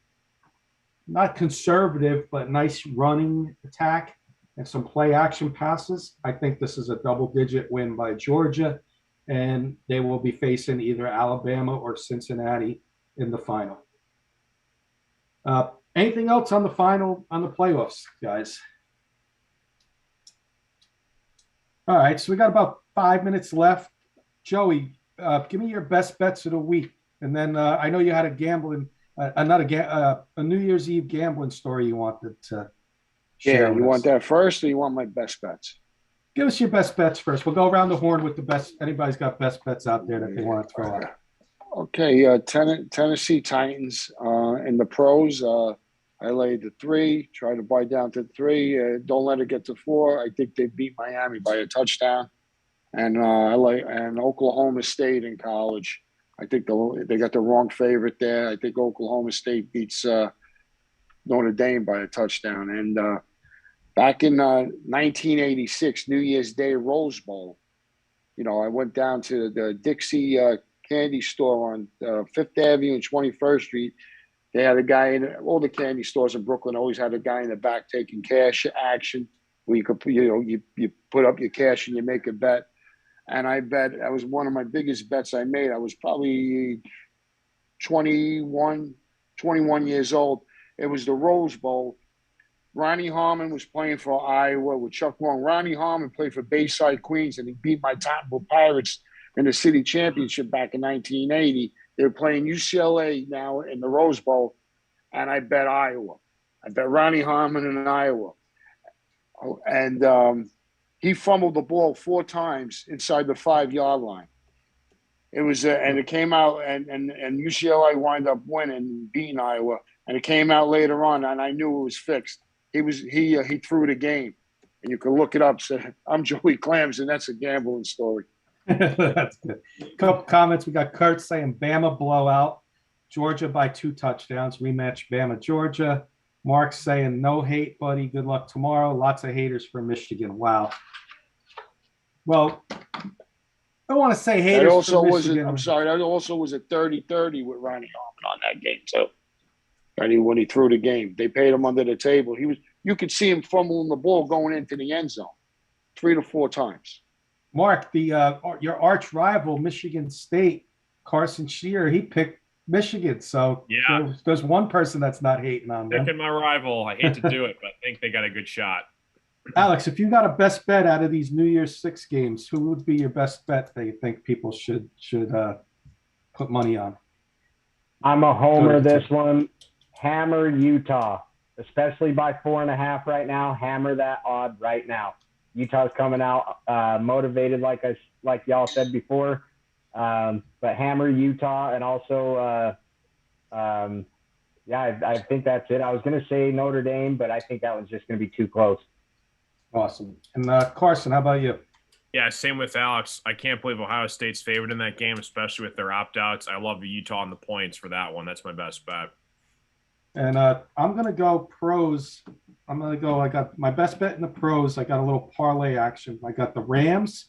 not conservative, but nice running attack and some play action passes. I think this is a double-digit win by Georgia, and they will be facing either Alabama or Cincinnati in the final. Anything else on the playoffs, guys? All right, so we got about 5 minutes left. Joey, give me your best bets of the week, and then I know you had a New Year's Eve gambling story you wanted to share. Yeah, you want that first, or you want my best bets? Give us your best bets first. We'll go around the horn with the best. Anybody's got best bets out there that they want to throw out. Okay, Tennessee Titans in the pros. I laid the 3, try to buy down to 3. Don't let it get to 4. I think they beat Miami by a touchdown. And Oklahoma State in college. I think they got the wrong favorite there. I think Oklahoma State beats Notre Dame by a touchdown. And back in 1986, New Year's Day Rose Bowl, I went down to the Dixie candy store on 5th Avenue and 21st Street. They had a guy all the candy stores in Brooklyn always had a guy in the back taking cash action where you could, you put up your cash and you make a bet. And I bet that was one of my biggest bets I made. I was probably 21 years old. It was the Rose Bowl. Ronnie Harmon was playing for Iowa with Chuck Long. Ronnie Harmon played for Bayside, Queens, and he beat my Tottenham Pirates in the city championship back in 1980. They were playing UCLA now in the Rose Bowl, and I bet Iowa. I bet Ronnie Harmon in Iowa. And he fumbled the ball 4 times inside the 5-yard line. It was, and it came out, and UCLA wound up winning, beating Iowa. And it came out later on, and I knew it was fixed. He threw the game, and you can look it up. So I'm Joey Clams, and that's a gambling story. That's good. A couple comments. We got Kurt saying Bama blowout, Georgia by 2 touchdowns, rematch Bama Georgia. Mark saying no hate, buddy. Good luck tomorrow. Lots of haters for Michigan. Wow. Well, I want to say haters. That also for was Michigan. I'm sorry. That also was a 30-30 with Ronnie Harmon on that game too. And when he threw the game, they paid him under the table. You could see him fumbling the ball going into the end zone 3 to 4 times. Mark, your arch rival, Michigan State, Carson Shear, he picked Michigan. So Yeah. there's one person that's not hating on them. Picking my rival. I hate to do it, but I think they got a good shot. Alex, if you got a best bet out of these New Year's Six games, who would be your best bet that you think people should put money on? I'm a homer this one. Hammer Utah, especially by 4.5 right now. Hammer that odd right now. Utah's coming out motivated, like y'all said before. But hammer Utah, and also, I think that's it. I was going to say Notre Dame, but I think that one's just going to be too close. Awesome. And Carson, how about you? Yeah, same with Alex. I can't believe Ohio State's favored in that game, especially with their opt-outs. I love Utah on the points for that one. That's my best bet. And I'm going to go pros. I got my best bet in the pros. I got a little parlay action. I got the Rams.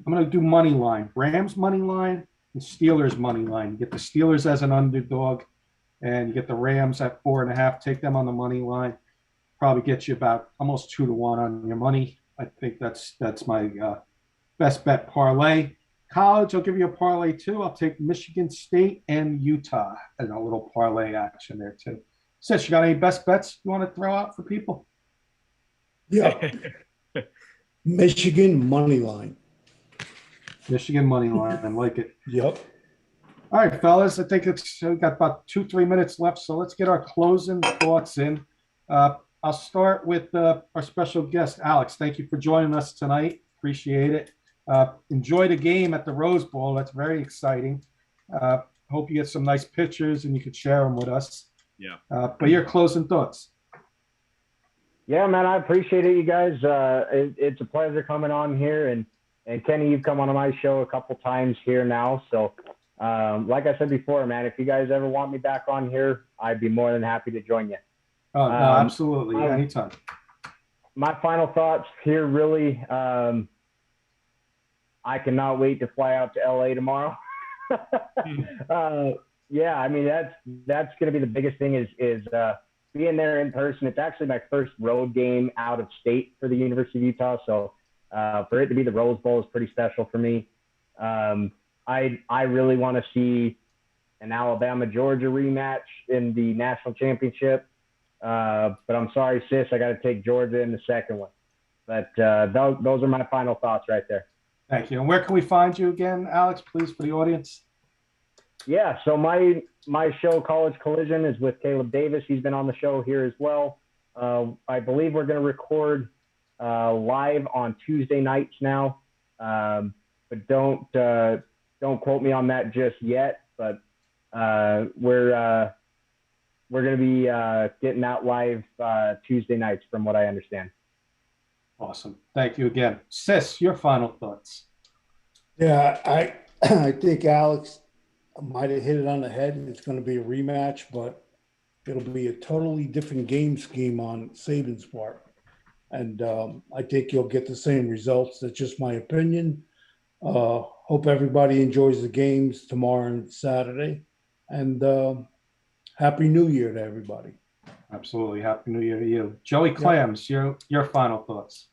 I'm going to do money line. Rams money line and Steelers money line. You get the Steelers as an underdog, and you get the Rams at 4.5. Take them on the money line. Probably get you about almost 2 to 1 on your money. I think that's my best bet parlay. College, I'll give you a parlay too. I'll take Michigan State and Utah and a little parlay action there too. Sis, you got any best bets you want to throw out for people? Yeah. Michigan money line. Michigan money line. I like it. Yep. All right, fellas. I think we've got about 2-3 minutes left, so let's get our closing thoughts in. I'll start with our special guest, Alex. Thank you for joining us tonight. Appreciate it. Enjoy the game at the Rose Bowl. That's very exciting. Hope you get some nice pictures and you could share them with us. Yeah. But your closing thoughts. Yeah, man, I appreciate it, you guys. It's a pleasure coming on here. And Kenny, you've come on my show a couple times here now. So like I said before, man, if you guys ever want me back on here, I'd be more than happy to join you. Oh, no, absolutely. Anytime. My final thoughts here, really, I cannot wait to fly out to LA tomorrow. Yeah, I mean, that's going to be the biggest thing is being there in person. It's actually my first road game out of state for the University of Utah. So for it to be the Rose Bowl is pretty special for me. I really want to see an Alabama-Georgia rematch in the national championship. But I'm sorry, sis, I got to take Georgia in the second one. But those are my final thoughts right there. Thank you. And where can we find you again, Alex, please, for the audience? Yeah, so my show, College Collision, is with Caleb Davis. He's been on the show here as well. I believe we're going to record live on Tuesday nights now. But don't quote me on that just yet. But we're going to be getting out live Tuesday nights, from what I understand. Awesome. Thank you again. Sis, your final thoughts. Yeah, I think Alex might have hit it on the head. It's going to be a rematch, but it'll be a totally different game scheme on Saban's part. And I think you'll get the same results. That's just my opinion. Hope everybody enjoys the games tomorrow and Saturday. And Happy New Year to everybody. Absolutely. Happy New Year to you. Joey Clams, your final thoughts.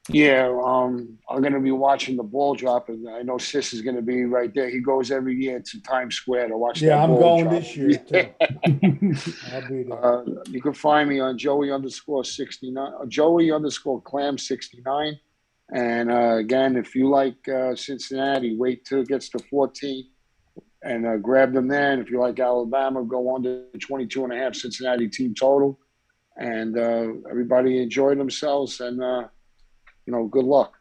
Yeah, I'm going to be watching the ball drop, and I know Sis is going to be right there. He goes every year to Times Square to watch that ball I'm going drop. this year, too. I'll be there. You can find me on Joey_69, Joey_Clam69. And again, if you like Cincinnati, wait till it gets to 14 and grab them there. And if you like Alabama, go on to 22.5 Cincinnati team total. And everybody enjoy themselves, and good luck.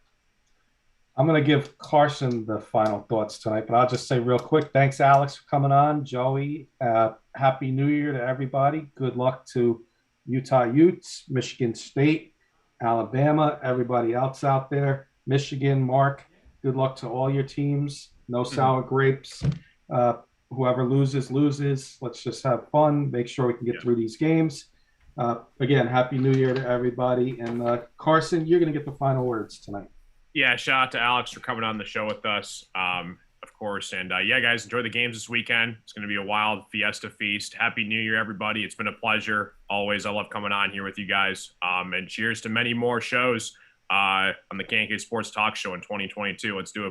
I'm going to give Carson the final thoughts tonight, but I'll just say real quick, thanks, Alex, for coming on. Joey, Happy New Year to everybody. Good luck to Utah Utes, Michigan State, Alabama, everybody else out there. Michigan, Mark, good luck to all your teams. No sour grapes. Whoever loses. Let's just have fun. Make sure we can get through these games. Again, Happy New Year to everybody. And Carson, you're going to get the final words tonight. Yeah, shout out to Alex for coming on the show with us. of course. And yeah, guys, enjoy the games this weekend. It's going to be a wild fiesta feast. Happy New Year, everybody. It's been a pleasure. Always, I love coming on here with you guys. And cheers to many more shows on the K&K Sports Talk Show in 2022. Let's do it, boys.